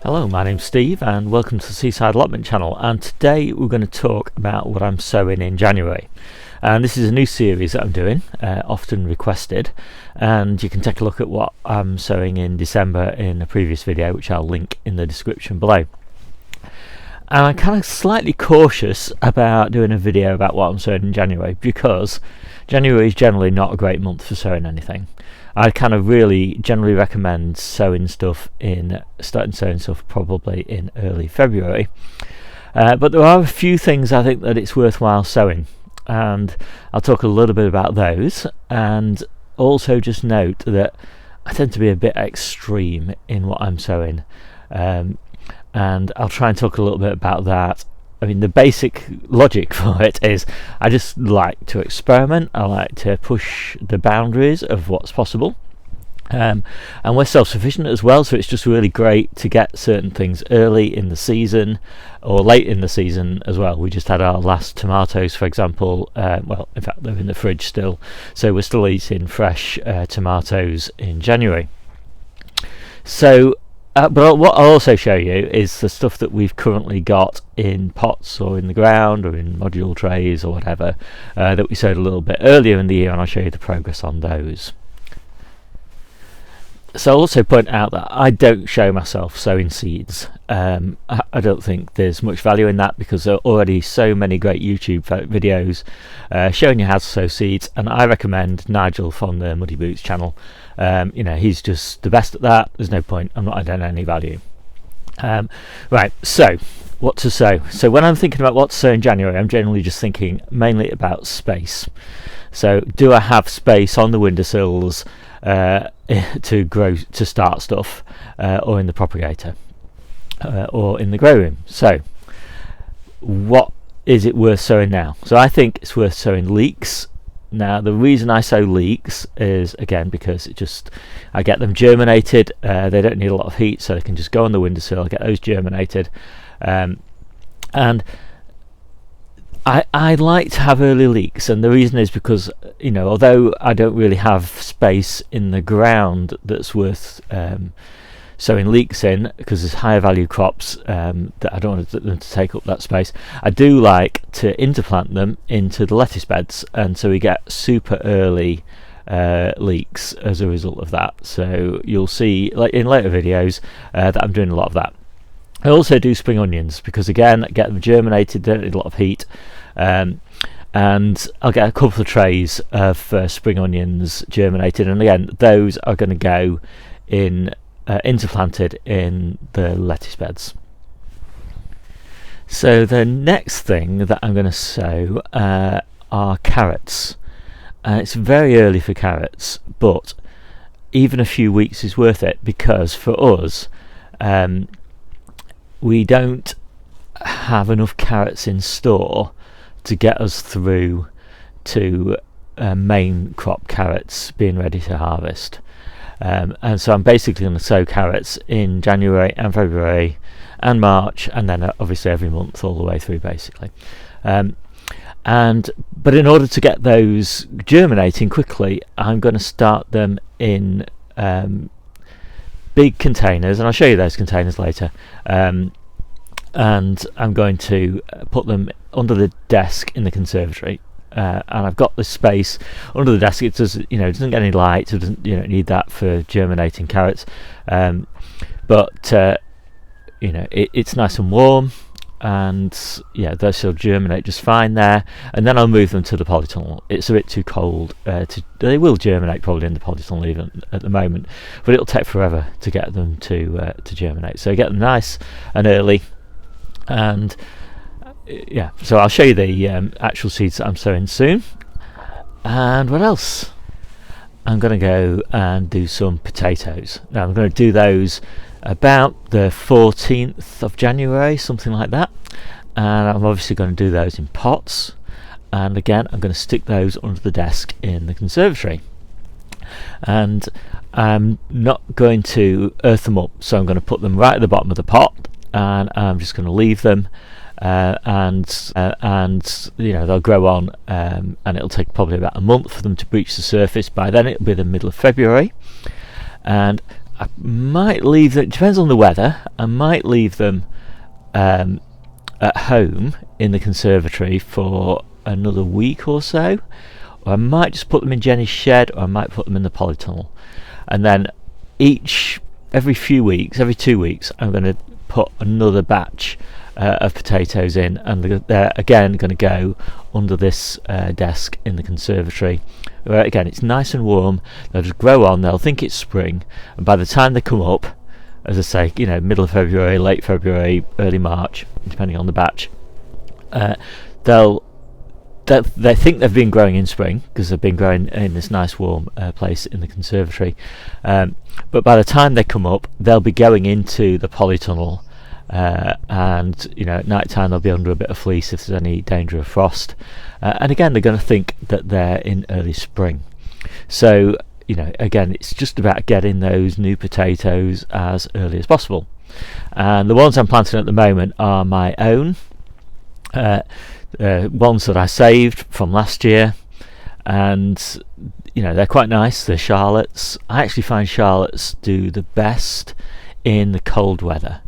Hello, my name's Steve and welcome to the Seaside Allotment channel, and today we're going to talk about what I'm sowing in January. And this is a new series that I'm doing, often requested, and you can take a look at what I'm sowing in December in a previous video which I'll link in the description below. And I'm kind of slightly cautious about doing a video about what I'm sowing in January because January is generally not a great month for sowing anything. I kind of really generally recommend starting sowing stuff probably in early February. But there are a few things I think that it's worthwhile sowing, and I'll talk a little bit about those, and also just note that I tend to be a bit extreme in what I'm sowing, and I'll try and talk a little bit about that. I mean, the basic logic for it is I just like to experiment. I like to push the boundaries of what's possible. And we're self-sufficient as well, so it's just really great to get certain things early in the season or late in the season as well. We just had our last tomatoes, for example. Well, in fact, they're in the fridge still, so we're still eating fresh tomatoes in January. So but what I'll also show you is the stuff that we've currently got in pots or in the ground or in module trays or whatever that we sowed a little bit earlier in the year, and I'll show you the progress on those. So I'll also point out that I don't show myself sowing seeds. I don't think there's much value in that because there are already so many great YouTube videos showing you how to sow seeds, and I recommend Nigel from the Muddy Boots channel. He's just the best at that. There's no point. I'm not adding any value. Right, so what to sow? So when I'm thinking about what to sow in January, I'm generally just thinking mainly about space. So do I have space on the windowsills to start stuff, or in the propagator, or in the grow room? So what is it worth sowing now? So I think it's worth sowing leeks. Now the reason I sow leeks is again because I get them germinated. They don't need a lot of heat, so they can just go on the windowsill, get those germinated, and I like to have early leeks, and the reason is because although I don't really have space in the ground that's worth sowing leeks in, because there's higher value crops that I don't want them to take up that space, I do like to interplant them into the lettuce beds, and so we get super early leeks as a result of that. So you'll see, like in later videos, that I'm doing a lot of that. I also do spring onions because again, I get them germinated, they don't need a lot of heat, and I'll get a couple of trays of spring onions germinated, and again those are going to go in interplanted in the lettuce beds. So the next thing that I'm going to sow are carrots. It's very early for carrots, but even a few weeks is worth it because for us we don't have enough carrots in store to get us through to main crop carrots being ready to harvest. And so I'm basically going to sow carrots in January and February and March, and then obviously every month all the way through basically. But in order to get those germinating quickly, I'm going to start them in big containers, and I'll show you those containers later. And I'm going to put them under the desk in the conservatory. And I've got this space under the desk. It doesn't get any light, so it doesn't need that for germinating carrots. But it's nice and warm, and they shall germinate just fine there. And then I'll move them to the polytunnel. It's a bit too cold they will germinate probably in the polytunnel even at the moment, but it'll take forever to get them to germinate. So get them nice and early, and so I'll show you the actual seeds that I'm sowing soon. And what else? I'm going to go and do some potatoes. Now I'm going to do those about the 14th of January, something like that, and I'm obviously going to do those in pots, and again I'm going to stick those under the desk in the conservatory, and I'm not going to earth them up, so I'm going to put them right at the bottom of the pot, and I'm just going to leave them and they'll grow on, and it'll take probably about a month for them to breach the surface. By then it'll be the middle of February, and I might leave them, it depends on the weather, I might leave them at home in the conservatory for another week or so, or I might just put them in Jennie's shed, or I might put them in the polytunnel, and then every 2 weeks I'm going to put another batch of potatoes in, and they're again going to go under this desk in the conservatory, where again it's nice and warm. They'll just grow on, they'll think it's spring, and by the time they come up, as I say, middle of February, late February, early March, depending on the batch, they think they've been growing in spring because they've been growing in this nice warm place in the conservatory, but by the time they come up, they'll be going into the polytunnel, and at night time they'll be under a bit of fleece if there's any danger of frost, and again they're going to think that they're in early spring. So again, it's just about getting those new potatoes as early as possible. And the ones I'm planting at the moment are my own, ones that I saved from last year, and they're quite nice. They're Charlottes. I actually find Charlottes do the best in the cold weather,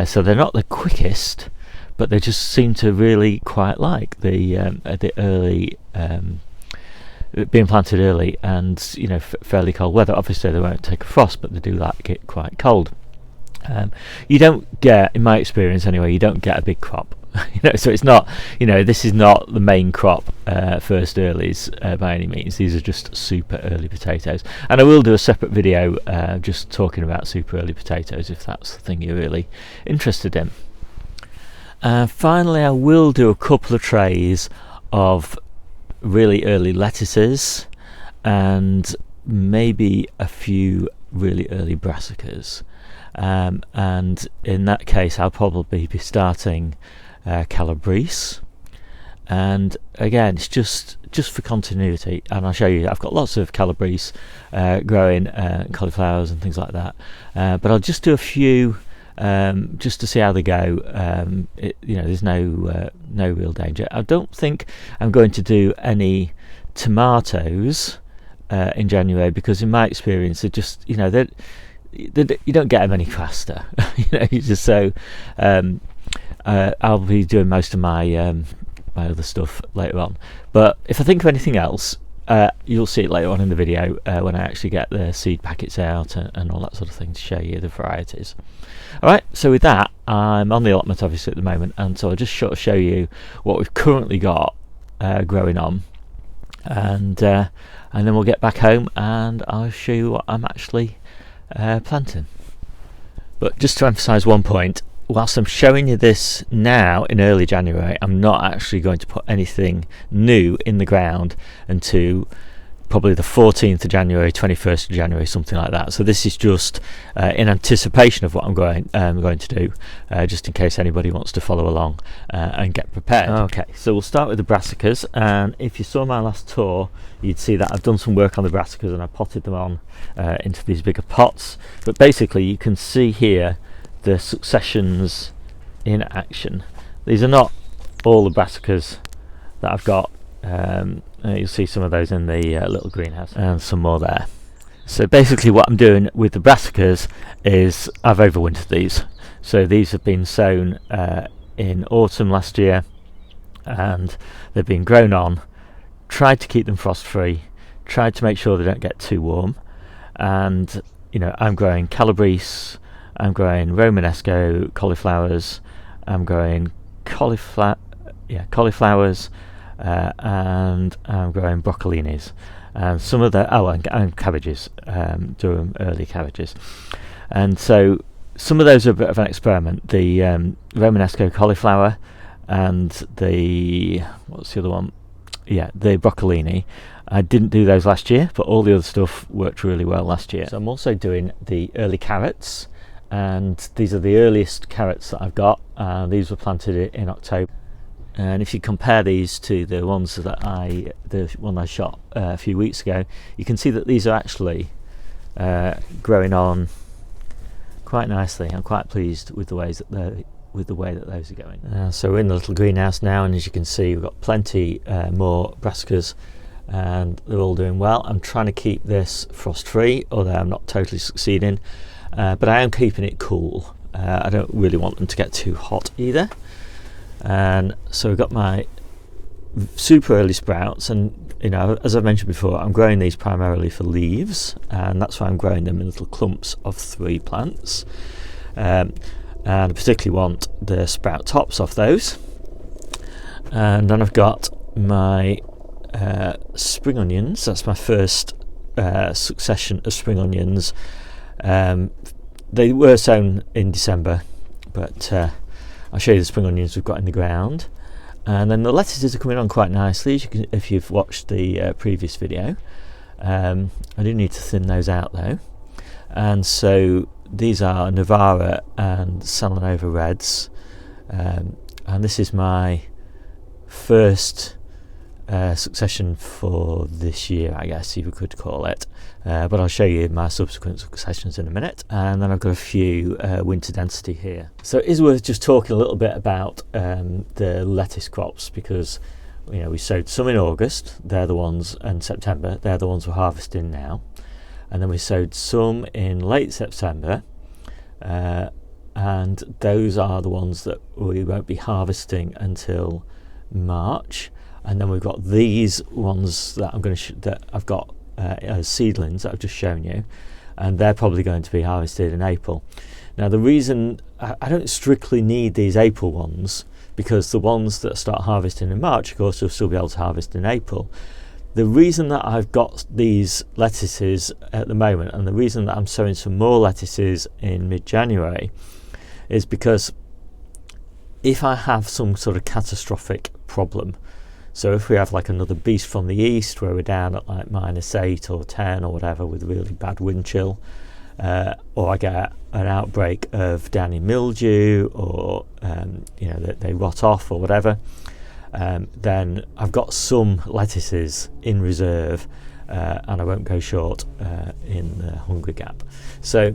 so they're not the quickest, but they just seem to really quite like the early being planted early, and fairly cold weather. Obviously they won't take a frost, but they do like it quite cold. You don't get, in my experience anyway, you don't get a big crop. So it's not, this is not the main crop, first earlies, by any means. These are just super early potatoes, and I will do a separate video just talking about super early potatoes if that's the thing you're really interested in. Finally, I will do a couple of trays of really early lettuces, and maybe a few really early brassicas, and in that case I'll probably be starting calabrese, and again it's just for continuity, and I'll show you I've got lots of calabrese growing, cauliflowers and things like that, but I'll just do a few just to see how they go. There's no real danger. I don't think I'm going to do any tomatoes in January, because in my experience they're just you don't get them any faster. So I'll be doing most of my my other stuff later on, but if I think of anything else, you'll see it later on in the video when I actually get the seed packets out and all that sort of thing to show you the varieties. Alright, so with that, I'm on the allotment obviously at the moment, and so I'll just sort of show you what we've currently got growing on, and then we'll get back home and I'll show you what I'm actually planting. But just to emphasise one point, whilst I'm showing you this now in early January, I'm not actually going to put anything new in the ground until probably the 14th of January, 21st of January, something like that. So this is just in anticipation of what I'm going to do, just in case anybody wants to follow along and get prepared. Okay, so we'll start with the brassicas, and if you saw my last tour, you'd see that I've done some work on the brassicas and I potted them on into these bigger pots. But basically you can see here the successions in action. These are not all the brassicas that I've got. You'll see some of those in the little greenhouse, and some more there. So basically what I'm doing with the brassicas is I've overwintered these. So these have been sown in autumn last year, and they've been grown on, tried to keep them frost free, tried to make sure they don't get too warm, and I'm growing calabrese, I'm growing Romanesco cauliflowers, I'm growing cauliflowers, and I'm growing broccolinis, and some of the and cabbages, doing early cabbages. And so some of those are a bit of an experiment. The Romanesco cauliflower and the what's the other one? Yeah, the broccolini. I didn't do those last year, but all the other stuff worked really well last year. So I'm also doing the early carrots, and these are the earliest carrots that I've got. These were planted in October. And if you compare these to the ones that the one I shot a few weeks ago, you can see that these are actually growing on quite nicely. I'm quite pleased with the way that those are going. So we're in the little greenhouse now, and as you can see, we've got plenty more brassicas and they're all doing well. I'm trying to keep this frost free, although I'm not totally succeeding, but I am keeping it cool. I don't really want them to get too hot either. And so we've got my super early sprouts, and as I've mentioned before, I'm growing these primarily for leaves, and that's why I'm growing them in little clumps of 3 plants. And I particularly want the sprout tops off those. And then I've got my spring onions. That's my first succession of spring onions. They were sown in December, but I'll show you the spring onions we've got in the ground. And then the lettuces are coming on quite nicely, if you've watched the previous video. I do need to thin those out though. And so these are Navara and Salanova Reds. And this is my first succession for this year, I guess you could call it. But I'll show you my subsequent successions in a minute. And then I've got a few winter density here. So it is worth just talking a little bit about the lettuce crops, because we sowed some in August, they're the ones, and September, they're the ones we're harvesting now. And then we sowed some in late September, and those are the ones that we won't be harvesting until March. And then we've got these ones that I've got as seedlings that I've just shown you, and they're probably going to be harvested in April. Now the reason I don't strictly need these April ones, because the ones that start harvesting in March, of course, will still be able to harvest in April. The reason that I've got these lettuces at the moment, and the reason that I'm sowing some more lettuces in mid-January, is because if I have some sort of catastrophic problem, so if we have like another beast from the east where we're down at like -8 or 10 or whatever with really bad wind chill, or I get an outbreak of downy mildew, or they rot off or whatever, then I've got some lettuces in reserve, and I won't go short in the hunger gap. So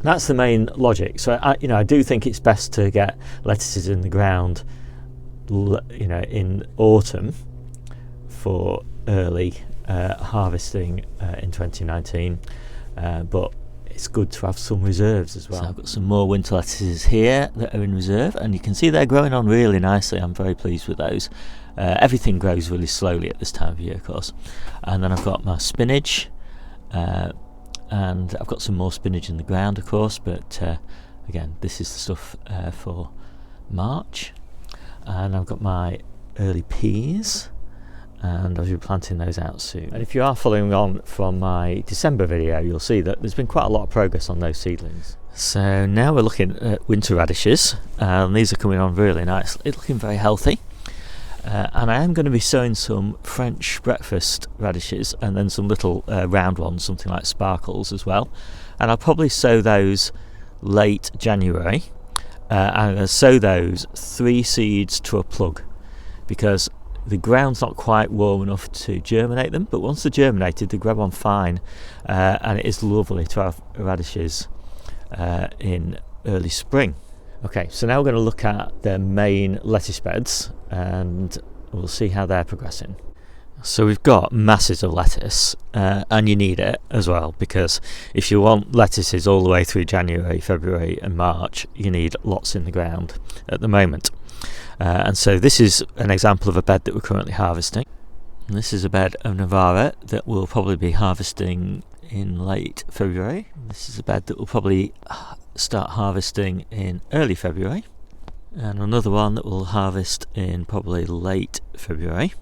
that's the main logic. So I do think it's best to get lettuces in the ground in autumn for early harvesting in 2019, but it's good to have some reserves as well. So I've got some more winter lettuces here that are in reserve, and you can see they're growing on really nicely. I'm very pleased with those. Everything grows really slowly at this time of year, of course. And then I've got my spinach, and I've got some more spinach in the ground, of course, but again, this is the stuff for March. And I've got my early peas, and I'll be planting those out soon. And if you are following on from my December video, you'll see that there's been quite a lot of progress on those seedlings. So now we're looking at winter radishes, and these are coming on really nicely, looking very healthy. And I am going to be sowing some French breakfast radishes, and then some little round ones, something like sparkles as well. And I'll probably sow those late January. I'm going to sow those 3 seeds to a plug, because the ground's not quite warm enough to germinate them, but once they're germinated they grow on fine, and it is lovely to have radishes in early spring. Okay, so now we're going to look at the main lettuce beds, and we'll see how they're progressing. So we've got masses of lettuce, and you need it as well, because if you want lettuces all the way through January, February and March, you need lots in the ground at the moment. And so this is an example of a bed that we're currently harvesting. And this is a bed of Navara that we'll probably be harvesting in late February. This is a bed that we'll probably start harvesting in early February. And another one that we'll harvest in probably late February.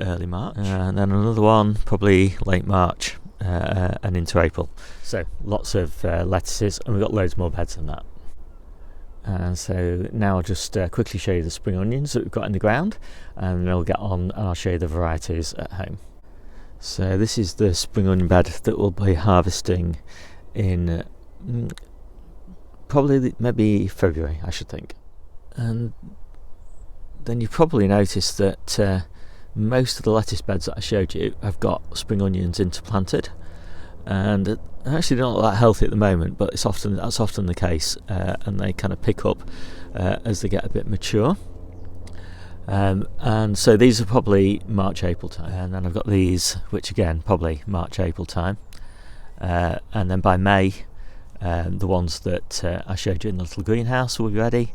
Early March, and then another one probably late March and into April. So lots of lettuces, and we've got loads more beds than that. And so now I'll just quickly show you the spring onions that we've got in the ground, and then I'll get on and I'll show you the varieties at home. So this is the spring onion bed that we'll be harvesting in probably maybe February, I should think. And then you probably noticed that most of the lettuce beds that I showed you have got spring onions interplanted, and they're actually not that healthy at the moment, but that's often the case, and they kind of pick up as they get a bit mature. And so these are probably March, April time, and then I've got these, which again probably March, April time, and then by May the ones that I showed you in the little greenhouse will be ready,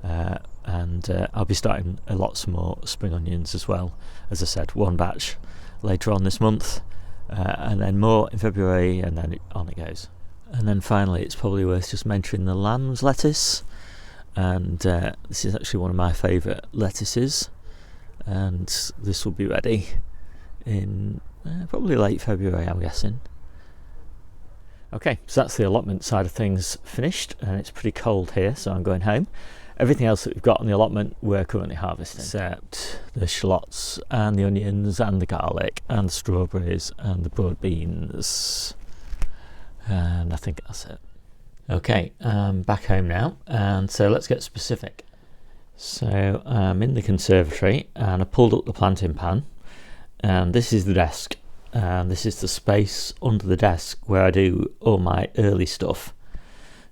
and I'll be starting lots more spring onions as well. As I said, one batch later on this month, and then more in February, and then on it goes. And then finally, it's probably worth just mentioning the lamb's lettuce, and this is actually one of my favourite lettuces, and this will be ready in probably late February, I'm guessing. Okay, so that's the allotment side of things finished, and it's pretty cold here, so I'm going home. Everything else that we've got on the allotment we're currently harvesting, except the shallots and the onions and the garlic and the strawberries and the broad beans, and I think that's it. Okay, I'm back home now, and so let's get specific. So I'm in the conservatory and I pulled up the planting pan, and this is the desk, and this is the space under the desk where I do all my early stuff.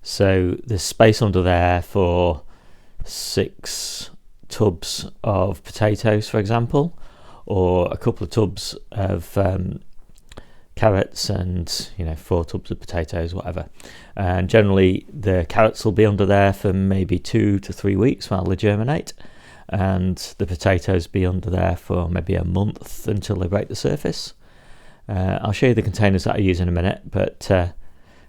So there's space under there for 6 tubs of potatoes, for example, or a couple of tubs of carrots, and 4 tubs of potatoes, whatever. And generally the carrots will be under there for maybe 2 to 3 weeks while they germinate, and the potatoes be under there for maybe a month until they break the surface. I'll show you the containers that I use in a minute, but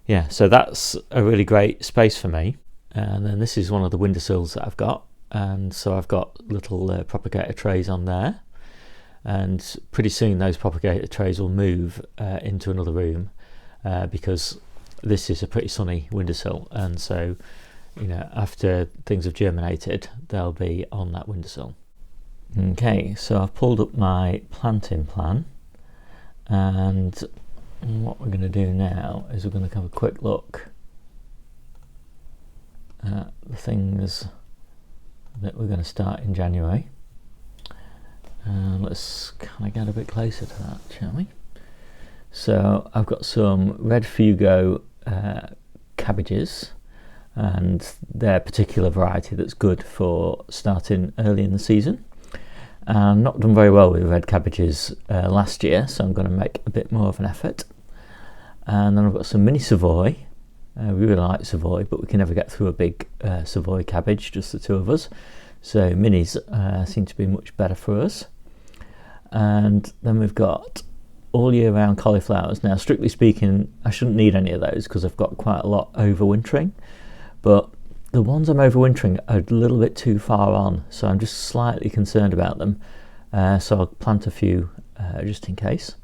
yeah, so that's a really great space for me. And then this is one of the windowsills that I've got, and so I've got little propagator trays on there, and pretty soon those propagator trays will move into another room, because this is a pretty sunny windowsill, and so after things have germinated they'll be on that windowsill. Okay, so I've pulled up my planting plan, and what we're going to do now is we're going to have a quick look at the things that we're going to start in January. Let's kind of get a bit closer to that, shall we? So I've got some red fugo cabbages, and they're a particular variety that's good for starting early in the season. And not done very well with red cabbages last year, so I'm going to make a bit more of an effort. And then I've got some mini Savoy. We really like Savoy, but we can never get through a big Savoy cabbage, just the two of us. So minis seem to be much better for us. And then we've got all year round cauliflowers. Now, strictly speaking, I shouldn't need any of those because I've got quite a lot overwintering, but the ones I'm overwintering are a little bit too far on, so I'm just slightly concerned about them. So I'll plant a few just in case.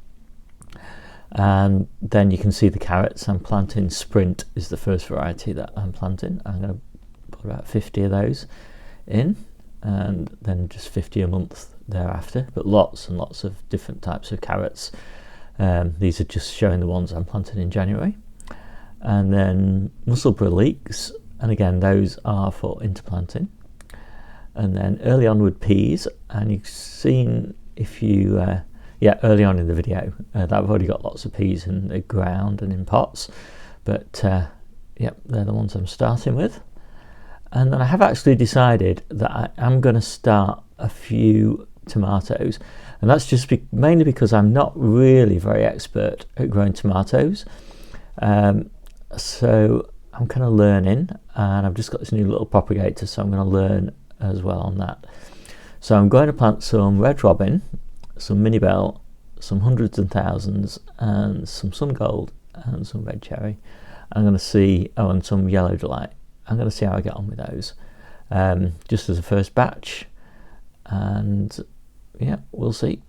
And then you can see the carrots. I'm planting Sprint is the first variety that I'm planting. I'm going to put about 50 of those in, and then just 50 a month thereafter, but lots and lots of different types of carrots. These are just showing the ones I'm planting in January. And then Musselburgh leeks, and again those are for interplanting. And then early onward peas, and you've seen if you early on in the video that I've already got lots of peas in the ground and in pots, but they're the ones I'm starting with. And then I have actually decided that I am going to start a few tomatoes, and that's just mainly because I'm not really very expert at growing tomatoes, so I'm kind of learning, and I've just got this new little propagator, so I'm going to learn as well on that. So I'm going to plant some red robin, some mini bell, some hundreds and thousands, and some sun gold, and some red cherry. I'm going to see, and some yellow delight. I'm going to see how I get on with those, just as a first batch, and yeah, we'll see.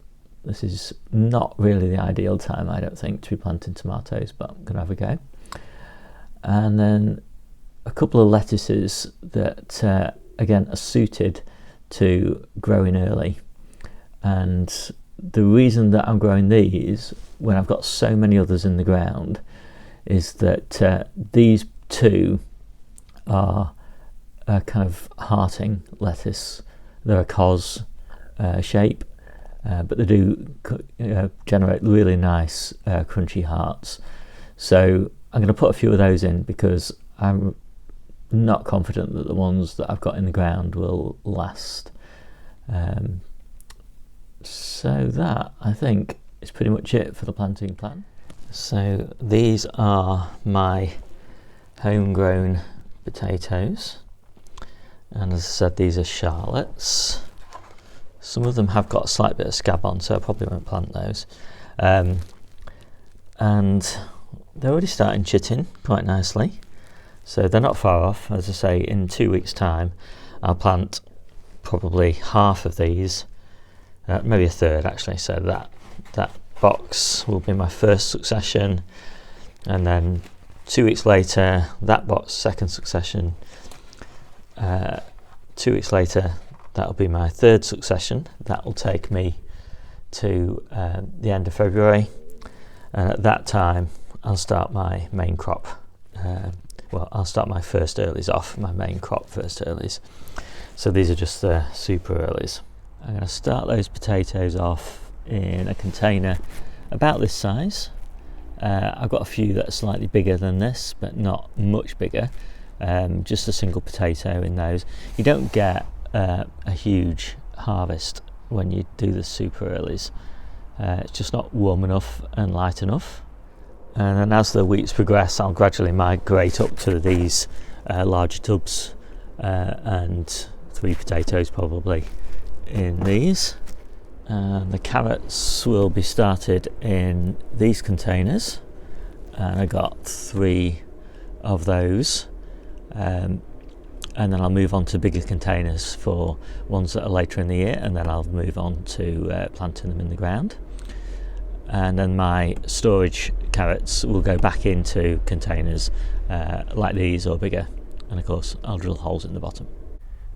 This is not really the ideal time, I don't think, to be planting tomatoes, but I'm going to have a go. And then a couple of lettuces that again are suited to growing early, and the reason that I'm growing these when I've got so many others in the ground is that these two are a kind of hearting lettuce. They're a cos shape, but they do generate really nice crunchy hearts. So I'm going to put a few of those in because I'm not confident that the ones that I've got in the ground will last So that, I think, is pretty much it for the planting plan. So these are my homegrown potatoes, and as I said, these are Charlottes. Some of them have got a slight bit of scab on, so I probably won't plant those. And they're already starting chitting quite nicely, so they're not far off. As I say, in 2 weeks' time I'll plant probably half of these, maybe a third actually, so that box will be my first succession, and then 2 weeks later that box second succession, 2 weeks later that'll be my third succession. That will take me to the end of February, and at that time I'll start my main crop. Well, I'll start my first earlies off, my main crop first earlies. So these are just the super earlies. I'm going to start those potatoes off in a container about this size. I've got a few that are slightly bigger than this, but not much bigger. Just a single potato in those. You don't get a huge harvest when you do the super earlies. It's just not warm enough and light enough. And then as the weeks progress, I'll gradually migrate up to these larger tubs, and 3 potatoes probably in these. And the carrots will be started in these containers, and I got 3 of those, and then I'll move on to bigger containers for ones that are later in the year, and then I'll move on to planting them in the ground. And then my storage carrots will go back into containers like these or bigger, and of course I'll drill holes in the bottom,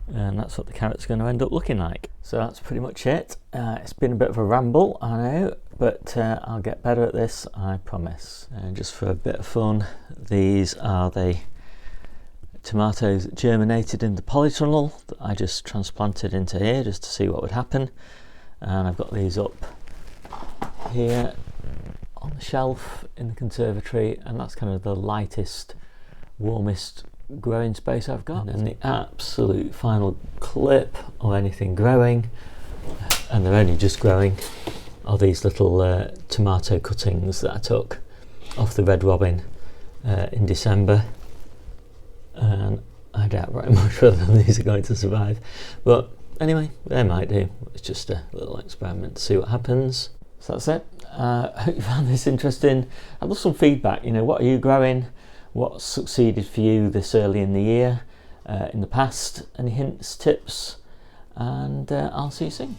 and that's what the carrots are going to end up looking like. So that's pretty much it. It's been a bit of a ramble, I know, but I'll get better at this, I promise. And just for a bit of fun, these are the tomatoes that germinated in the polytunnel that I just transplanted into here just to see what would happen. And I've got these up here on the shelf in the conservatory, and that's kind of the lightest, warmest growing space I've got. And the absolute final clip of anything growing, and they're only just growing, are these little tomato cuttings that I took off the Red Robin in December, and I doubt very much whether these are going to survive, but anyway, they might do. It's just a little experiment to see what happens. So that's it. I hope you found this interesting. I'd love some feedback. You know, what are you growing? What succeeded for you this early in the year, in the past? Any hints, tips? And I'll see you soon.